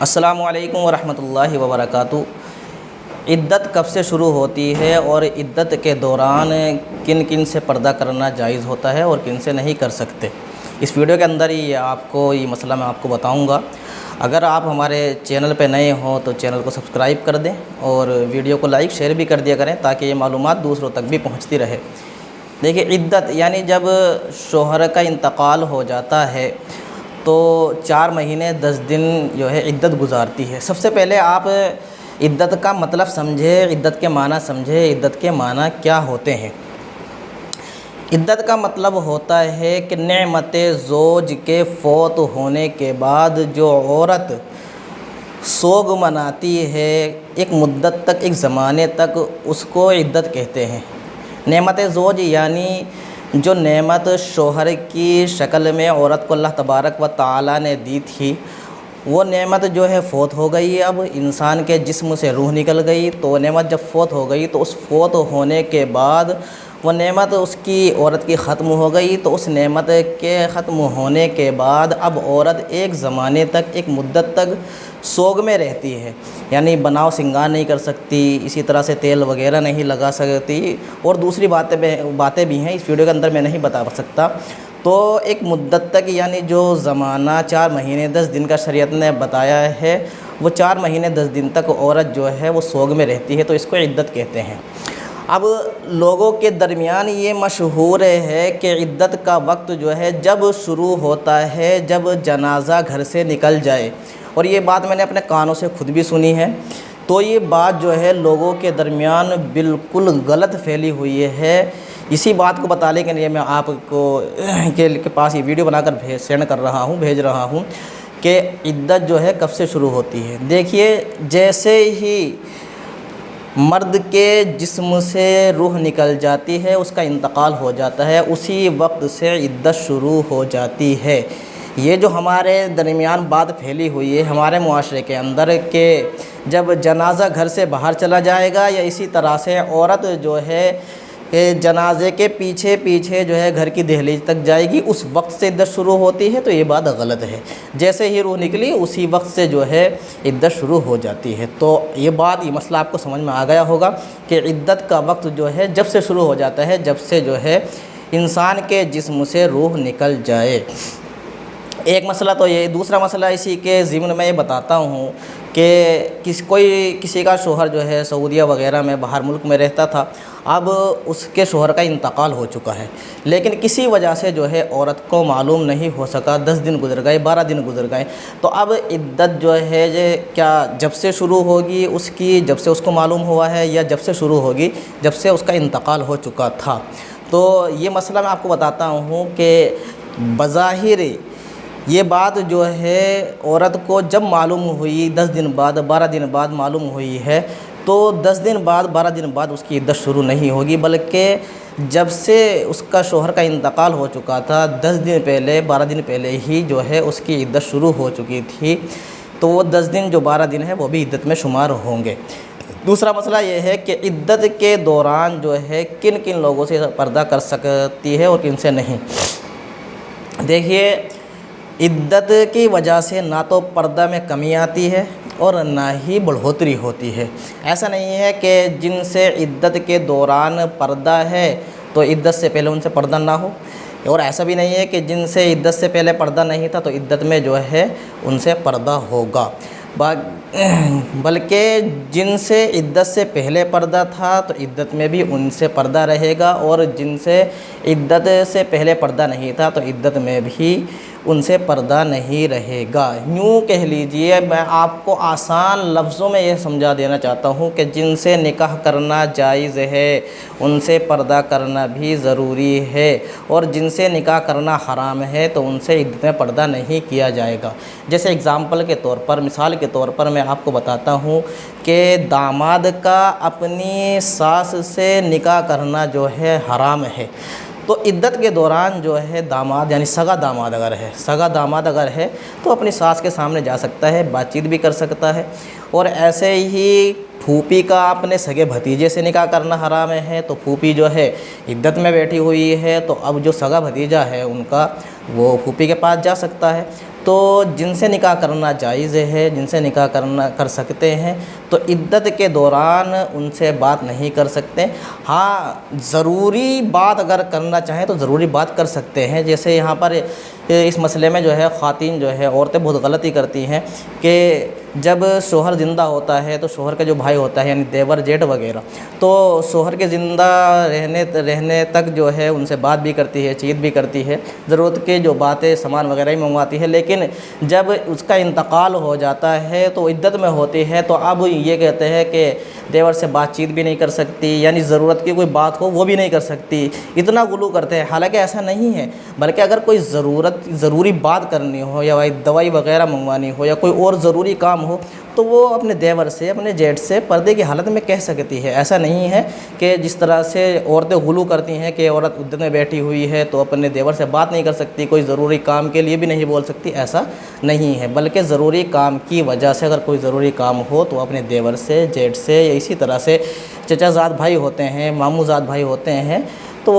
अस्सलामुअलैकुम वरहमतुल्लाहि वबरकातुहू। इद्दत कब से शुरू होती है और इद्दत के दौरान किन किन से पर्दा करना जायज़ होता है और किन से नहीं कर सकते, इस वीडियो के अंदर ही ये मसला मैं आपको बताऊंगा। अगर आप हमारे चैनल पे नए हों तो चैनल को सब्सक्राइब कर दें और वीडियो को लाइक शेयर भी कर दिया करें ताकि ये मालूमात दूसरों तक भी पहुंचती रहे। देखिए, इद्दत यानी जब शोहर का इंतकाल हो जाता है तो 4 महीने 10 दिन जो है इद्दत गुजारती है। सबसे पहले आप इद्दत का मतलब समझे, इद्दत के माना समझे, इद्दत के माना क्या होते हैं। इद्दत का मतलब होता है कि नेमते ज़ोज के फ़ौत होने के बाद जो औरत सोग मनाती है एक मुद्दत तक, एक ज़माने तक, उसको इद्दत कहते हैं। नेमत ज़ोज यानी जो नेमत शोहर की शक्ल में औरत को अल्लाह तबारक व तआला ने दी थी, वो नेमत जो है फ़ौत हो गई। अब इंसान के जिस्म से रूह निकल गई, तो नेमत जब फ़ौत हो गई तो उस फ़ौत होने के बाद वो नेमत उसकी औरत की ख़त्म हो गई। तो उस नेमत के ख़त्म होने के बाद अब औरत एक ज़माने तक, एक मुद्दत तक सोग में रहती है, यानी बनाव सिंगार नहीं कर सकती, इसी तरह से तेल वगैरह नहीं लगा सकती और दूसरी बातें भी हैं, इस वीडियो के अंदर मैं नहीं बता सकता। तो एक मुद्दत तक, यानी जो ज़माना 4 महीने 10 दिन का शरीयत ने बताया है, वो 4 महीने 10 दिन तक औरत जो है वो सोग में रहती है, तो इसको इद्दत कहते हैं। अब लोगों के दरमियान ये मशहूर है कि इद्दत का वक्त जो है जब शुरू होता है जब जनाज़ा घर से निकल जाए, और ये बात मैंने अपने कानों से खुद भी सुनी है। तो ये बात जो है लोगों के दरमियान बिल्कुल गलत फैली हुई है। इसी बात को बताने के लिए मैं आपको के पास ये वीडियो बनाकर भेज रहा हूँ कि इद्दत जो है कब से शुरू होती है। देखिए, जैसे ही मर्द के जिस्म से रूह निकल जाती है, उसका इंतकाल हो जाता है, उसी वक्त से इद्दत शुरू हो जाती है। ये जो हमारे दरमियान बात फैली हुई है हमारे मुआशरे के अंदर कि जब जनाज़ा घर से बाहर चला जाएगा, या इसी तरह से औरत जो है जनाजे के पीछे पीछे जो है घर की दहलीज तक जाएगी, उस वक्त से इद्दत शुरू होती है, तो ये बात गलत है। जैसे ही रूह निकली उसी वक्त से जो है इद्दत शुरू हो जाती है। तो ये मसला आपको समझ में आ गया होगा कि इद्दत का वक्त जो है जब से शुरू हो जाता है, जब से जो है इंसान के जिस्म से रूह निकल जाए। एक मसला तो ये। दूसरा मसला इसी के ज़िम्न में ये बताता हूँ कि किसी का शोहर जो है सऊदीया वगैरह में, बाहर मुल्क में रहता था, अब उसके शोहर का इंतकाल हो चुका है, लेकिन किसी वजह से जो है औरत को मालूम नहीं हो सका। 10 दिन गुजर गए, 12 दिन गुजर गए, तो अब इद्दत जो है क्या जब से शुरू होगी उसकी, जब से उसको मालूम हुआ है, या जब से शुरू होगी जब से उसका इंतकाल हो चुका था। तो ये मसला मैं आपको बताता हूँ कि बज़ाहिर ये बात जो है औरत को जब मालूम हुई 10 दिन बाद, 12 दिन बाद मालूम हुई है, तो 10 दिन बाद, 12 दिन बाद उसकी इद्दत शुरू नहीं होगी, बल्कि जब से उसका शोहर का इंतकाल हो चुका था 10 दिन पहले, 12 दिन पहले ही जो है उसकी इद्दत शुरू हो चुकी थी। तो वो 10 दिन जो 12 दिन है वो भी इद्दत में शुमार होंगे। दूसरा मसला ये है कि इद्दत के दौरान जो है किन किन लोगों से पर्दा कर सकती है और किन से नहीं। देखिए, इद्दत की वजह से ना तो पर्दा में कमी आती है और ना ही बढ़ोतरी होती है। ऐसा नहीं है कि जिनसे इद्दत के दौरान पर्दा है तो इद्दत से पहले उनसे पर्दा ना हो, और ऐसा भी नहीं है कि जिनसे इद्दत से पहले पर्दा नहीं था तो इद्दत में जो है उनसे पर्दा होगा। बल्कि जिनसे इद्दत से पहले पर्दा था तो इद्दत में भी उनसे पर्दा रहेगा, और जिनसे इद्दत से पहले पर्दा नहीं था तो इद्दत में भी उनसे पर्दा नहीं रहेगा। यूँ कह लीजिए, मैं आपको आसान लफ्ज़ों में यह समझा देना चाहता हूँ कि जिनसे निकाह करना जायज़ है उनसे पर्दा करना भी ज़रूरी है, और जिनसे निकाह करना हराम है तो उनसे इद्दत में पर्दा नहीं किया जाएगा। जैसे एग्ज़ाम्पल के तौर पर, मिसाल के तौर पर मैं आपको बताता हूँ कि दामाद का अपनी सास से निकाह करना जो है हराम है, तो इद्दत के दौरान जो है दामाद, यानी सगा दामाद अगर है तो अपनी सास के सामने जा सकता है, बातचीत भी कर सकता है। और ऐसे ही फूफी का अपने सगे भतीजे से निकाह करना हराम है, तो फूफी जो है इद्दत में बैठी हुई है, तो अब जो सगा भतीजा है उनका वो फूफी के पास जा सकता है। तो जिनसे निकाह करना जायज़ है, जिनसे निकाह कर सकते हैं, तो इद्दत के दौरान उनसे बात नहीं कर सकते। हाँ, ज़रूरी बात अगर करना चाहें तो ज़रूरी बात कर सकते हैं। जैसे यहाँ पर इस मसले में जो है ख़वातीन जो है, औरतें बहुत गलती करती हैं कि जब शोहर ज़िंदा होता है तो शोहर का जो भाई होता है यानी देवर जेठ वगैरह, तो शोहर के ज़िंदा रहने तक जो है उनसे बात भी करती है, चीत भी करती है, ज़रूरत के जो बातें सामान वगैरह ही मंगवाती है। लेकिन जब उसका इंतकाल हो जाता है तो इद्दत में होती है, तो अब ये कहते हैं कि देवर से बातचीत भी नहीं कर सकती, यानी ज़रूरत की कोई बात हो वो भी नहीं कर सकती, इतना गुलू करते हैं। हालांकि ऐसा नहीं है, बल्कि अगर कोई ज़रूरी बात करनी हो या दवाई वगैरह मंगवानी हो या कोई और ज़रूरी काम हो तो वो अपने देवर से, अपने जेठ से पर्दे की हालत में कह सकती है। ऐसा नहीं है कि जिस तरह से औरतें गुलू करती हैं कि औरत इद्दत में बैठी हुई है तो अपने देवर से बात नहीं कर सकती, कोई ज़रूरी काम के लिए भी नहीं बोल सकती, ऐसा नहीं है। बल्कि ज़रूरी काम की वजह से अगर कोई ज़रूरी काम हो तो अपने देवर से, जेठ से, या इसी तरह से चचाजाद भाई होते हैं, मामूजाद भाई होते हैं,